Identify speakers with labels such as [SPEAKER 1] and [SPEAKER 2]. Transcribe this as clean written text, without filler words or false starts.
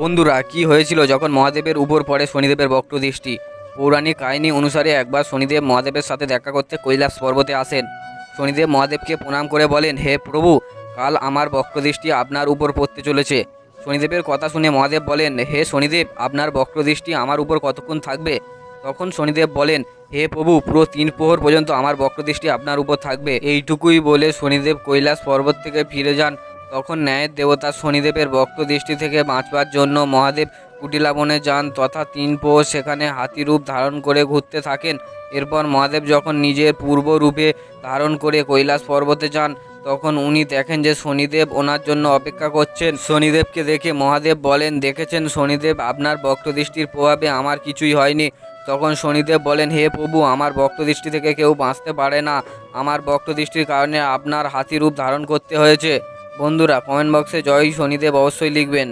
[SPEAKER 1] বন্ধুরা, কি হয়েছিল যখন মহাদেবের উপর পড়ে শনিদেবের বক্রদৃষ্টি? পৌরাণিক কাহিনী অনুসারে একবার শনিদেব মহাদেবের সাথে দেখা করতে কৈলাস পর্বতে আসেন। শনিদেব মহাদেবকে প্রণাম করে বলেন, হে প্রভু, কাল আমার বক্রদৃষ্টি আপনার উপর পড়তে চলেছে। শনিদেবের কথা শুনে মহাদেব বলেন, হে শনিদেব, আপনার বক্রদৃষ্টি আমার উপর কতক্ষণ থাকবে? তখন শনিদেব বলেন, হে প্রভু, পুরো 3 প্রহর পর্যন্ত আমার বক্রদৃষ্টি আপনার উপর থাকবে। এইটুকুই বলে শনিদেব কৈলাস পর্বত থেকে ফিরে যান। তখন ন্যায়ের দেবতা শনিদেবের বক্রদৃষ্টি থেকে বাঁচবার জন্য মহাদেব কুটিলা বনে যান তথা 3 প্রহর সেখানে হাতি রূপ ধারণ করে ঘুরতে থাকেন। এরপর মহাদেব যখন নিজের পূর্ব রূপে ধারণ করে কৈলাস পর্বতে যান, তখন উনি দেখেন যে শনিদেব ওনার জন্য অপেক্ষা করছেন। শনিদেবকে দেখে মহাদেব বলেন, দেখেছেন শনিদেব, আপনার বক্রদৃষ্টির প্রভাবে আমার কিছুই হয়নি। তখন শনিদেব বলেন, হে প্রভু, আমার বক্রদৃষ্টি থেকে কেউ বাঁচতে পারে না। আমার বক্রদৃষ্টির কারণে আপনার হাতি রূপ ধারণ করতে হয়েছে। বন্ধুরা, কমেন্ট বক্সে জয় শনিদেব অবশ্যই লিখবেন।